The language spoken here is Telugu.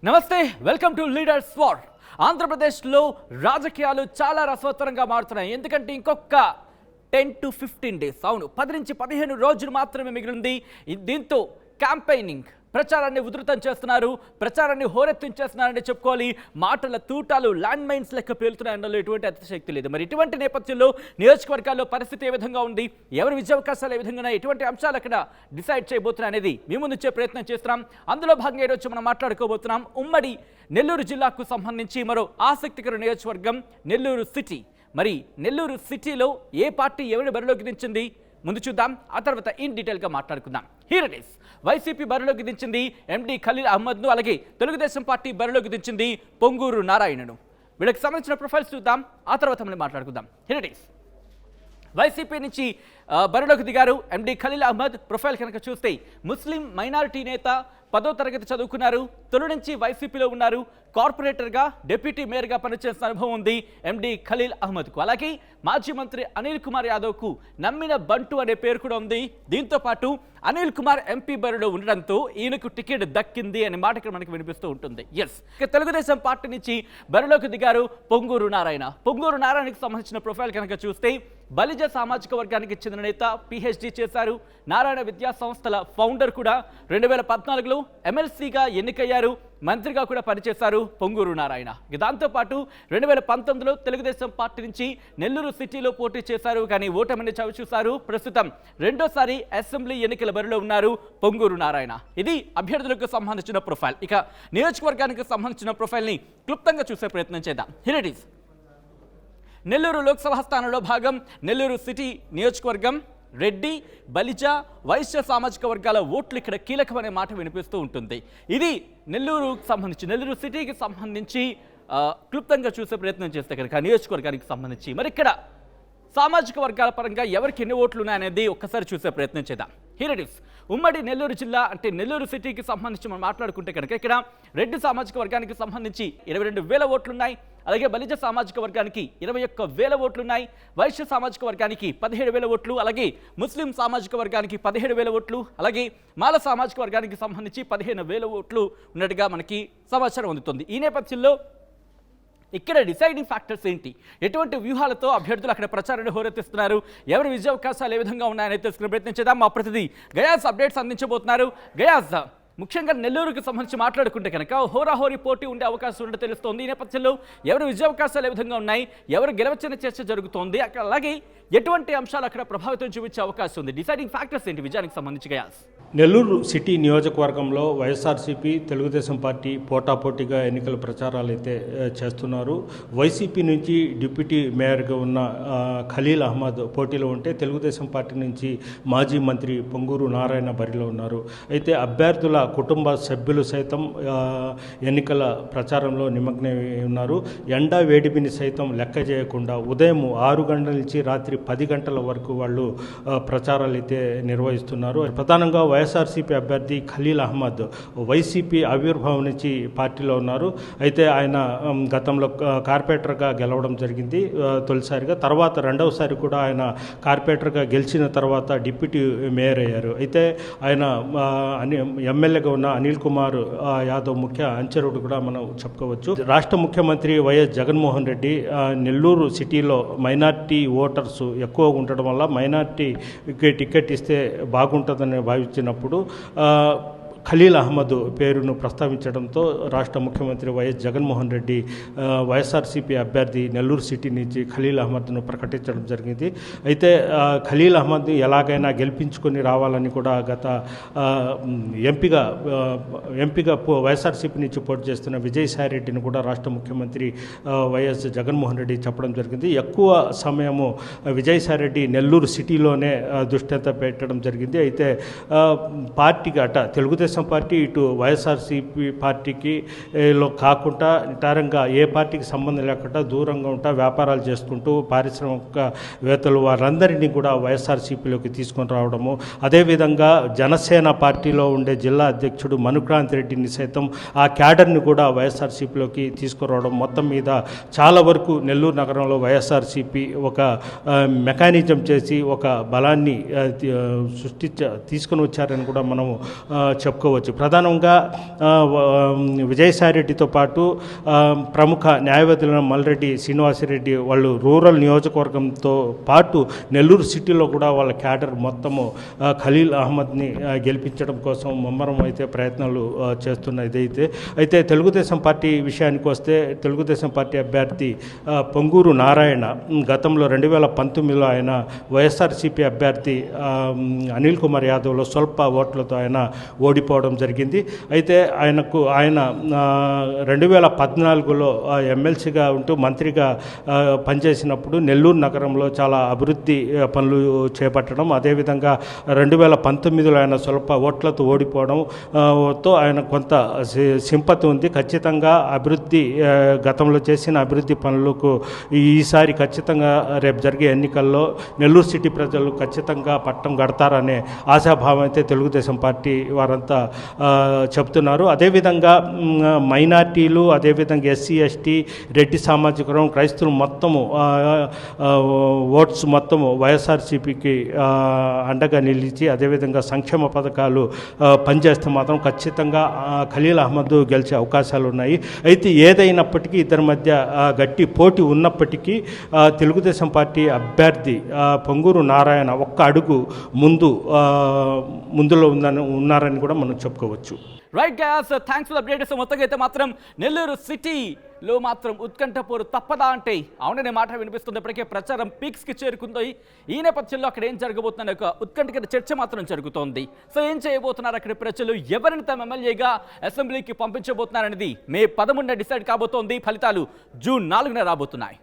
నమస్తే, వెల్కమ్ టు లీడర్స్ వార్. ఆంధ్రప్రదేశ్లో రాజకీయాలు చాలా రసవత్తరంగా మారుతున్నాయి. ఎందుకంటే ఇంకొక 10 to 15 డేస్, అవును 10 నుంచి 15 రోజులు మాత్రమే మిగిలింది. దీంతో క్యాంపెయినింగ్ ప్రచారాన్ని ఉధృతం చేస్తున్నారు, ప్రచారాన్ని హోరెత్తించేస్తున్నారని చెప్పుకోవాలి. మాటల తూటాలు ల్యాండ్ మైన్స్ లెక్క పేలుతున్నాయన్నలో ఎటువంటి అతిశక్తి లేదు. మరి ఇటువంటి నేపథ్యంలో నియోజకవర్గాల్లో పరిస్థితి ఏ విధంగా ఉంది, ఎవరి విజయావకాశాలు ఏ విధంగా, ఎటువంటి అంశాలు అక్కడ డిసైడ్ చేయబోతున్నా అనేది మీ ముందుంచే ప్రయత్నం చేస్తున్నాం. అందులో భాగంగా ఈరోజు మనం మాట్లాడుకోబోతున్నాం ఉమ్మడి నెల్లూరు జిల్లాకు సంబంధించి మరో ఆసక్తికర నియోజకవర్గం నెల్లూరు సిటీ. మరి నెల్లూరు సిటీలో ఏ పార్టీ ఎవరిని బరిలోకి దించింది ముందు చూద్దాం, ఆ తర్వాత ఇన్ డీటెయిల్గా మాట్లాడుకుందాం. Here it is. వైసీపీ బరిలోకి దించింది ఎండి ఖలీల్ అహ్మద్ను, అలాగే తెలుగుదేశం పార్టీ బరిలోకి దించింది పొంగూరు నారాయణను. వీళ్ళకి సంబంధించిన ప్రొఫైల్స్ చూద్దాం, ఆ తర్వాత మనం మాట్లాడుకుందాం. Here it is. వైసీపీ నుంచి బరిలోకి దిగారు ఎండి ఖలీల్ అహ్మద్. ప్రొఫైల్ కనుక చూస్తే ముస్లిం మైనారిటీ నేత, 10వ తరగతి చదువుకున్నారు, తొలి నుంచి వైసీపీలో ఉన్నారు, కార్పొరేటర్గా డిప్యూటీ మేయర్గా పనిచేసిన అనుభవం ఉంది ఎండి ఖలీల్ అహ్మద్కు. అలాగే మాజీ మంత్రి అనిల్ కుమార్ యాదవ్కు నమ్మిన బంటు అనే పేరు కూడా ఉంది. దీంతో పాటు అనిల్ కుమార్ ఎంపీ బరిలో ఉండడంతో ఈయనకు టికెట్ దక్కింది అనే మాట ఇక్కడ మనకు వినిపిస్తూ ఉంటుంది. ఎస్, తెలుగుదేశం పార్టీ నుంచి బరిలోకి దిగారు పొంగూరు నారాయణ. పొంగూరు నారాయణకు సంబంధించిన ప్రొఫైల్ కనుక చూస్తే బలిజ సామాజిక వర్గానికి చెందిన నేత, పిహెచ్డి చేశారు, నారాయణ విద్యా సంస్థల ఫౌండర్ కూడా. 2014లో ఎమ్మెల్సీగా ఎన్నికయ్యారు, మంత్రిగా కూడా పనిచేశారు పొంగూరు నారాయణ. దాంతోపాటు 2019లో తెలుగుదేశం పార్టీ నుంచి నెల్లూరు సిటీలో పోటీ చేశారు, కానీ ఓటమిని చవిచూశారు. ప్రస్తుతం రెండోసారి అసెంబ్లీ ఎన్నికల బరిలో ఉన్నారు పొంగూరు నారాయణ. ఇది అభ్యర్థులకు సంబంధించిన ప్రొఫైల్. ఇక నియోజకవర్గానికి సంబంధించిన ప్రొఫైల్ని క్లుప్తంగా చూసే ప్రయత్నం చేద్దాం. Here it is. Nellore Lok Sabha స్థానంలో భాగం నెల్లూరు సిటీ నియోజకవర్గం. రెడ్డి, బలిజ, వైశ్య సామాజిక వర్గాల ఓట్లు ఇక్కడ కీలకమనే మాట వినిపిస్తూ ఉంటుంది. ఇది నెల్లూరు సిటీకి సంబంధించి క్లుప్తంగా చూసే ప్రయత్నం చేస్తే కనుక నియోజకవర్గానికి సంబంధించి మరి ఇక్కడ సామాజిక వర్గాల పరంగా ఎవరికి ఎన్ని ఓట్లు ఉన్నాయనేది ఒక్కసారి చూసే ప్రయత్నం చేద్దాం. Here it is. ఉమ్మడి నెల్లూరు జిల్లా అంటే నెల్లూరు సిటీకి సంబంధించి మనం మాట్లాడుకుంటే కనుక ఇక్కడ రెడ్డి సామాజిక వర్గానికి సంబంధించి 22,000 ఓట్లున్నాయి. అలాగే బలిజ సామాజిక వర్గానికి 21,000 ఓట్లున్నాయి. వైశ్య సామాజిక వర్గానికి 17,000 ఓట్లు, అలాగే ముస్లిం సామాజిక వర్గానికి 17,000 ఓట్లు, అలాగే మాల సామాజిక వర్గానికి సంబంధించి 15,000 ఓట్లు ఉన్నట్టుగా మనకి సమాచారం అందుతుంది. ఈ నేపథ్యంలో ఇక్కడ డిసైడింగ్ ఫ్యాక్టర్స్ ఏంటి, ఎటువంటి వ్యూహాలతో అభ్యర్థులు అక్కడ ప్రచారాన్ని హోరెత్తిస్తున్నారు, ఎవరి విజయావకాశాలు ఏ విధంగా ఉన్నాయని తెలుసుకునే ప్రయత్నం చేద్దాం. మా ప్రతినిధి గయాజ్ అప్డేట్స్ అందించబోతున్నారు. గయాజ్, ముఖ్యంగా నెల్లూరుకి సంబంధించి మాట్లాడుకుంటే కనుక హోరాహోరీ పోటీ ఉండే అవకాశం ఉండే తెలుస్తోంది. ఈ నేపథ్యంలో ఎవరి విజయావకాశాలు ఏ విధంగా ఉన్నాయి, ఎవరు గెలవచ్చని చర్చ జరుగుతోంది, అక్కడ అలాగే ఎటువంటి అంశాలు అక్కడ ప్రభావితం చూపించే అవకాశం ఉంది, డిసైడింగ్ ఫ్యాక్టర్స్ ఏంటి విజయానికి సంబంధించి గయాజ్? నెల్లూరు సిటీ నియోజకవర్గంలో వైఎస్ఆర్సీపీ, తెలుగుదేశం పార్టీ పోటాపోటీగా ఎన్నికల ప్రచారాలు అయితే చేస్తున్నారు. వైసీపీ నుంచి డిప్యూటీ మేయర్గా ఉన్న ఖలీల్ అహ్మద్ పోటీలో ఉంటే, తెలుగుదేశం పార్టీ నుంచి మాజీ మంత్రి పొంగూరు నారాయణ బరిలో ఉన్నారు. అయితే అభ్యర్థుల కుటుంబ సభ్యులు సైతం ఎన్నికల ప్రచారంలో నిమగ్నమై ఉన్నారు. ఎండా వేడిమిని సైతం లెక్క చేయకుండా ఉదయం 6 గంటల నుంచి రాత్రి 10 గంటల వరకు వాళ్ళు ప్రచారాలు అయితే నిర్వహిస్తున్నారు. ప్రధానంగా వైఎస్ఆర్సీపీ అభ్యర్థి ఖలీల్ అహ్మద్ వైసీపీ ఆవిర్భావం నుంచి పార్టీలో ఉన్నారు. అయితే ఆయన గతంలో కార్పొరేటర్గా గెలవడం జరిగింది తొలిసారిగా. తర్వాత రెండవసారి కూడా ఆయన కార్పొరేటర్గా గెలిచిన తర్వాత డిప్యూటీ మేయర్ అయ్యారు. అయితే ఆయన ఎమ్మెల్యేగా ఉన్న అనిల్ కుమార్ యాదవ్ ముఖ్య అంచెరుడు కూడా మనం చెప్పుకోవచ్చు. రాష్ట్ర ముఖ్యమంత్రి వైఎస్ జగన్మోహన్ రెడ్డి నెల్లూరు సిటీలో మైనార్టీ ఓటర్స్ ఎక్కువగా ఉండడం వల్ల మైనార్టీకి టికెట్ ఇస్తే బాగుంటుందని భావించినప్పుడు ఖలీల్ అహ్మద్ పేరును ప్రస్తావించడంతో రాష్ట్ర ముఖ్యమంత్రి వైఎస్ జగన్మోహన్ రెడ్డి వైఎస్ఆర్సీపీ అభ్యర్థి నెల్లూరు సిటీ నుంచి ఖలీల్ అహ్మద్ను ప్రకటించడం జరిగింది. అయితే ఖలీల్ అహ్మద్ ఎలాగైనా గెలిపించుకొని రావాలని కూడా గత ఎంపీగా వైఎస్ఆర్సీపీ నుంచి పోటీ చేస్తున్న విజయసాయి రెడ్డిని కూడా రాష్ట్ర ముఖ్యమంత్రి వైఎస్ జగన్మోహన్ రెడ్డి చెప్పడం జరిగింది. ఎక్కువ సమయము విజయసాయి రెడ్డి నెల్లూరు సిటీలోనే దృష్టి పెట్టడం జరిగింది. అయితే పార్టీకి తెలుగుదేశం పార్టీ ఇటు వైఎస్ఆర్సీపీ పార్టీకి లో కాకుండా నిటారంగా ఏ పార్టీకి సంబంధం లేకుండా దూరంగా ఉంటా వ్యాపారాలు చేసుకుంటూ పారిశ్రామికవేత్తలు వారందరినీ కూడా వైఎస్ఆర్సీపీలోకి తీసుకొని రావడము, అదేవిధంగా జనసేన పార్టీలో ఉండే జిల్లా అధ్యక్షుడు మనుక్రాంతి రెడ్డిని సైతం ఆ క్యాడర్ని కూడా వైఎస్ఆర్సీపీలోకి తీసుకురావడం, మొత్తం మీద చాలా వరకు నెల్లూరు నగరంలో వైఎస్ఆర్సీపీ ఒక మెకానిజం చేసి ఒక బలాన్ని తీసుకొని వచ్చారని కూడా మనము చెప్పుకోవచ్చు. చెప్పుకోవచ్చు. ప్రధానంగా విజయసాయిరెడ్డితో పాటు ప్రముఖ న్యాయవాదులైన మల్రెడ్డి శ్రీనివాసరెడ్డి వాళ్ళు రూరల్ నియోజకవర్గంతో పాటు నెల్లూరు సిటీలో కూడా వాళ్ళ క్యాడర్ మొత్తము ఖలీల్ అహ్మద్ని గెలిపించడం కోసం ముమ్మరం అయితే ప్రయత్నాలు చేస్తున్న అయితే తెలుగుదేశం పార్టీ విషయానికి వస్తే తెలుగుదేశం పార్టీ అభ్యర్థి పొంగూరు నారాయణ గతంలో 2019లో ఆయన వైఎస్ఆర్సీపీ అభ్యర్థి అనిల్ కుమార్ యాదవ్లో స్వల్ప ఓట్లతో ఆయన ఓడిపోవడం జరిగింది. అయితే ఆయన 2014లో ఎమ్మెల్సీగా ఉంటూ మంత్రిగా పనిచేసినప్పుడు నెల్లూరు నగరంలో చాలా అభివృద్ధి పనులు చేపట్టడం, అదేవిధంగా 2019లో ఆయన స్వల్ప ఓట్లతో ఓడిపోవడంతో ఆయన కొంత సింపతి ఉంది. ఖచ్చితంగా అభివృద్ధి గతంలో చేసిన అభివృద్ధి పనులకు ఈసారి ఖచ్చితంగా రేపు జరిగే ఎన్నికల్లో నెల్లూరు సిటీ ప్రజలు ఖచ్చితంగా పట్టం కడతారనే ఆశాభావం అయితే తెలుగుదేశం పార్టీ వారంతా చెప్తున్నారు. అదేవిధంగా మైనార్టీలు, అదేవిధంగా ఎస్సీ ఎస్టీ రెడ్డి సామాజిక వర్గం క్రైస్తవులు మొత్తము ఓట్స్ మొత్తము వైఎస్ఆర్సీపీకి అండగా నిలిచి అదేవిధంగా సంక్షేమ పథకాలు పనిచేస్తే మాత్రం ఖచ్చితంగా ఖలీల్ అహ్మద్ గెలిచే అవకాశాలు ఉన్నాయి. అయితే ఏదైనప్పటికీ ఇద్దరి మధ్య గట్టి పోటీ ఉన్నప్పటికీ తెలుగుదేశం పార్టీ అభ్యర్థి పొంగూరు నారాయణ ఒక్క అడుగు ముందులో ఉన్నారని కూడా మనం చెప్పుకోవచ్చు. Right gas, thanks for updates. మొత్తంగా అయితే మాత్రం నెల్లూరు సిటీలో మాత్రం ఉత్కంఠ పోరు తప్పదా అంటే అవుననే మాట వినిపిస్తుంది. ఇప్పటికే ప్రచారం పీక్స్కి చేరుకుంది. ఈ నేపథ్యంలో అక్కడ ఏం జరగబోతుందనే ఒక ఉత్కంఠకర చర్చ మాత్రం జరుగుతోంది. సో ఏం చేయబోతున్నారు అక్కడ ప్రజలు, ఎవరిని తమ ఎమ్మెల్యేగా అసెంబ్లీకి పంపించబోతున్నారనేది మే 11న డిసైడ్ కాబోతోంది. ఫలితాలు జూన్ 4న రాబోతున్నాయి.